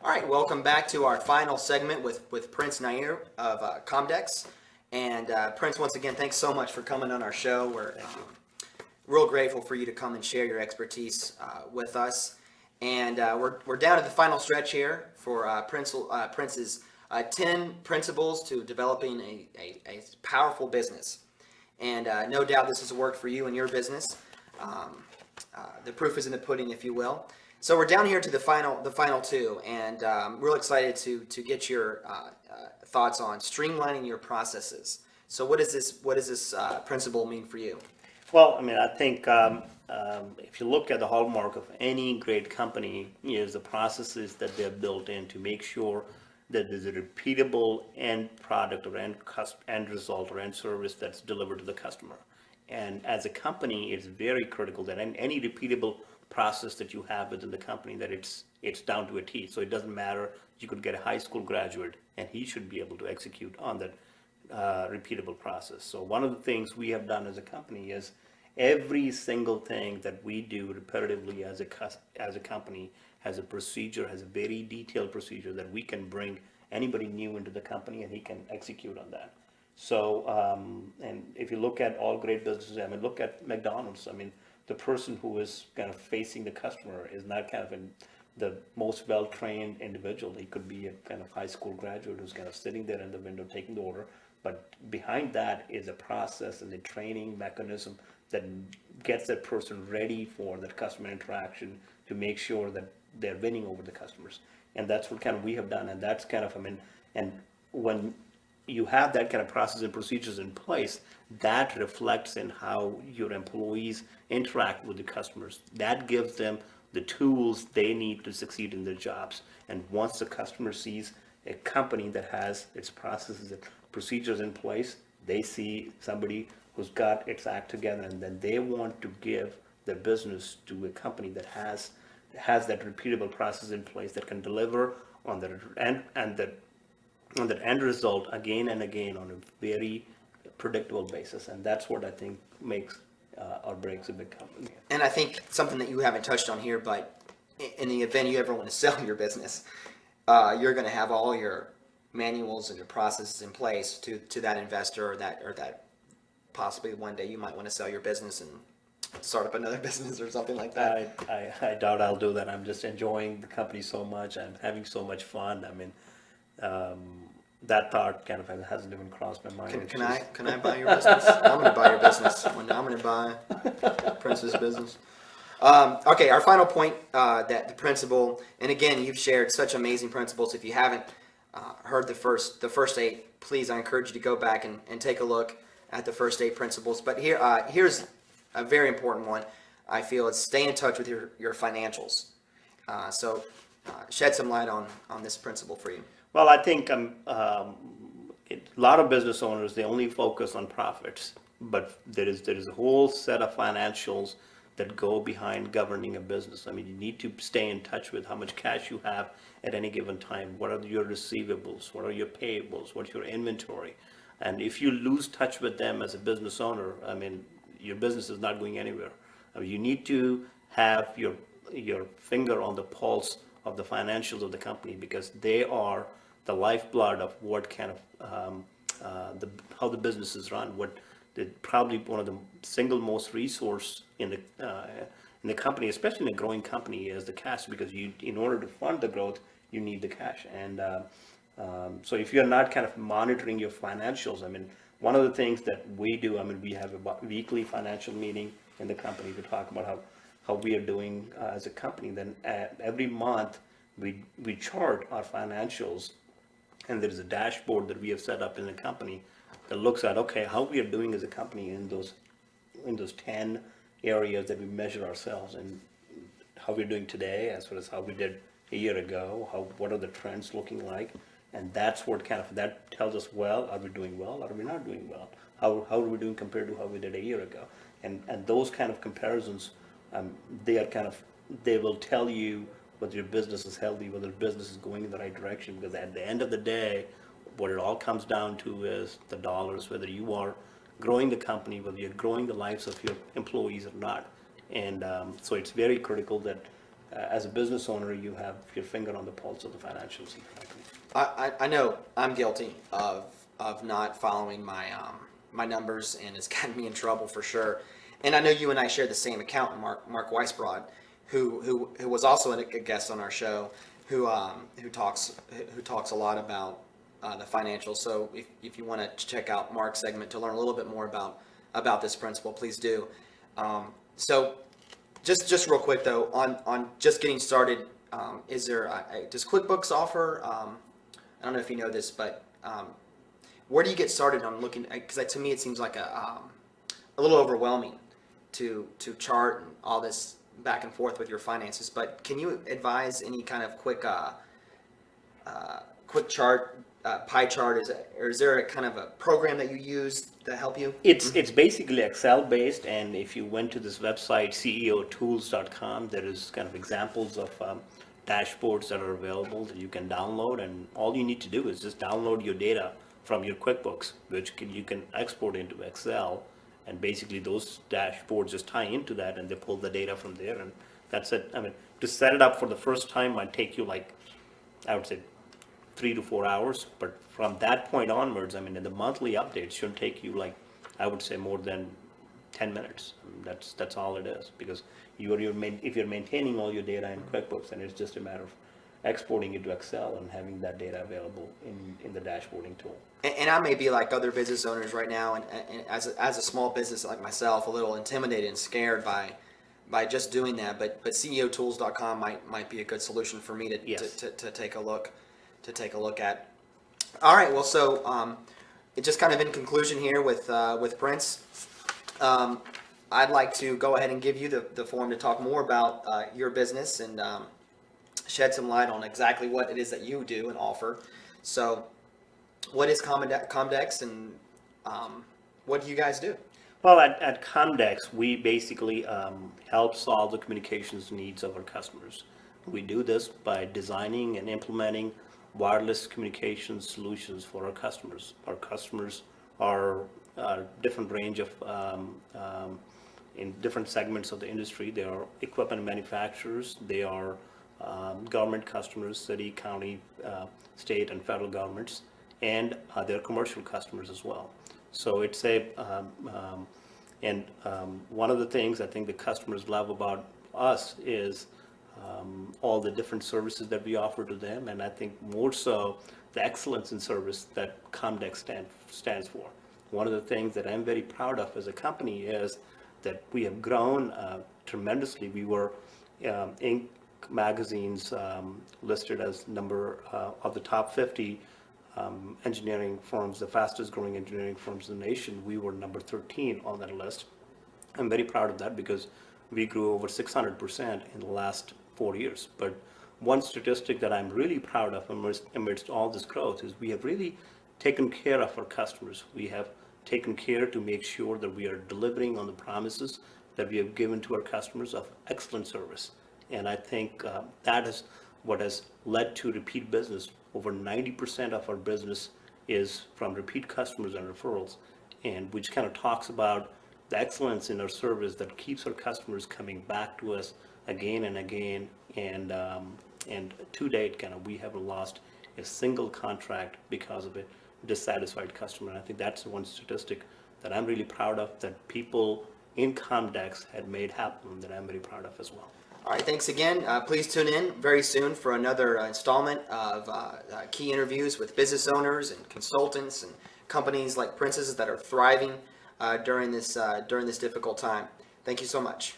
All right, welcome back to our final segment with Prince Niyyar of Comdex. And Prince, once again, thanks so much for coming on our show. We're real grateful for you to come and share your expertise with us. And we're down to the final stretch here for Prince's 10 principles to developing a powerful business. And no doubt this has worked for you and your business. The proof is in the pudding, if you will. So we're down here to the final two, and I'm real excited to get your thoughts on streamlining your processes. So what does this principle mean for you? Well, I mean, I think if you look at the hallmark of any great company, is the processes that they're built in to make sure that there's a repeatable end product or end result or end service that's delivered to the customer. And as a company, it's very critical that any repeatable process that you have within the company, that it's down to a T. So it doesn't matter, you could get a high school graduate and he should be able to execute on that repeatable process. So one of the things we have done as a company is every single thing that we do repetitively as a company has a procedure, has a very detailed procedure that we can bring anybody new into the company and he can execute on that. So, and if you look at all great businesses, I mean, look at McDonald's. I mean, the person who is kind of facing the customer is not kind of the most well-trained individual. He could be a kind of high school graduate who's kind of sitting there in the window taking the order. But behind that is a process and a training mechanism that gets that person ready for that customer interaction to make sure that they're winning over the customers. And that's what kind of we have done. And that's kind of, I mean, and when you have that kind of process and procedures in place, that reflects in how your employees interact with the customers. That gives them the tools they need to succeed in their jobs. And once the customer sees a company that has its processes and procedures in place, they see somebody who's got its act together, and then they want to give their business to a company that has that repeatable process in place that can deliver on the end result again and again on a very predictable basis. And that's what I think makes or breaks a big company. And I think something that you haven't touched on here, but in the event you ever want to sell your business, you're going to have all your manuals and your processes in place to that investor or that possibly one day you might want to sell your business and start up another business or something like that. I doubt I'll do that. I'm just enjoying the company so much. I'm having so much fun. I mean, that thought kind of hasn't even crossed my mind. Can I buy your business? I'm going to buy your business. One day I'm going to buy Prince's business. Okay, our final point, that the principle, and again, you've shared such amazing principles. If you haven't heard the first 8, please, I encourage you to go back and take a look at the first 8 principles. But here's a very important one. I feel it's stay in touch with your financials. So shed some light on this principle for you. Well, I think a lot of business owners, they only focus on profits, but there is a whole set of financials that go behind governing a business. I mean, you need to stay in touch with how much cash you have at any given time. What are your receivables? What are your payables? What's your inventory? And if you lose touch with them as a business owner, I mean, your business is not going anywhere. I mean, you need to have your finger on the pulse of the financials of the company, because they are the lifeblood of what kind of how the business is run. Probably one of the single most resource in the company, especially in a growing company, is the cash, because in order to fund the growth, you need the cash. And so if you're not kind of monitoring your financials, I mean, one of the things that we do, I mean, we have a weekly financial meeting in the company to talk about how we are doing as a company. Then every month we chart our financials, and there is a dashboard that we have set up in the company that looks at, okay, how we are doing as a company in those 10 areas that we measure ourselves, and how we're doing today as well as how we did a year ago, what are the trends looking like. And that's what that tells us, well, are we doing well, or are we not doing well? How are we doing compared to how we did a year ago? And those kind of comparisons, they will tell you whether your business is healthy, whether business is going in the right direction. Because at the end of the day, what it all comes down to is the dollars, whether you are growing the company, whether you're growing the lives of your employees or not. And so it's very critical that as a business owner, you have your finger on the pulse of the financials of the company. I know I'm guilty of not following my numbers, and it's gotten me in trouble for sure. And I know you and I share the same accountant, Mark Weisbrod, who was also a guest on our show, who talks a lot about the financials. So if you want to check out Mark's segment to learn a little bit more about this principle, please do. So just real quick though, on just getting started, is there does QuickBooks offer? I don't know if you know this, but where do you get started on looking? Because to me it seems like a little overwhelming to chart and all this back and forth with your finances. But can you advise any kind of quick chart, pie chart? Is there a kind of a program that you use to help you? It's basically Excel based, and if you went to this website ceotools.com, there is kind of examples of dashboards that are available that you can download, and all you need to do is just download your data from your QuickBooks, which you can export into Excel, and basically those dashboards just tie into that, and they pull the data from there, and that's it. I mean, to set it up for the first time might take you like, I would say, 3 to 4 hours, but from that point onwards, I mean, in the monthly updates shouldn't take you like, I would say, more than 10 minutes. I mean, that's all it is, because if you're maintaining all your data in QuickBooks, then it's just a matter of exporting it to Excel and having that data available in the dashboarding tool. And I may be like other business owners right now, and as a small business like myself, a little intimidated and scared by just doing that. But ceotools.com might be a good solution for me to take a look at. All right. Well, so it just kind of in conclusion here with Prince. I'd like to go ahead and give you the forum to talk more about your business and shed some light on exactly what it is that you do and offer. So, what is Comdex, and what do you guys do? Well, at Comdex, we basically help solve the communications needs of our customers. We do this by designing and implementing wireless communications solutions for our customers. Our customers are a different range of in different segments of the industry. They are equipment manufacturers, they are government customers, city, county, state, and federal governments, and they're commercial customers as well. So it's one of the things I think the customers love about us is all the different services that we offer to them, and I think more so the excellence in service that Comdex stands for. One of the things that I'm very proud of as a company is that we have grown tremendously. We were Inc. magazine's listed as number of the top 50 engineering firms, the fastest growing engineering firms in the nation. We were number 13 on that list. I'm very proud of that because we grew over 600% in the last 4 years. But one statistic that I'm really proud of amidst all this growth is we have really taken care of our customers. We have taken care to make sure that we are delivering on the promises that we have given to our customers of excellent service. And I think that is what has led to repeat business. Over 90% of our business is from repeat customers and referrals, and which kind of talks about the excellence in our service that keeps our customers coming back to us again and again. And to date, we haven't lost a single contract because of a dissatisfied customer. And I think that's one statistic that I'm really proud of, that people in Comdex had made happen, that I'm very proud of as well. All right, thanks again. Please tune in very soon for another installment of key interviews with business owners and consultants and companies like Prince's that are thriving during this difficult time. Thank you so much.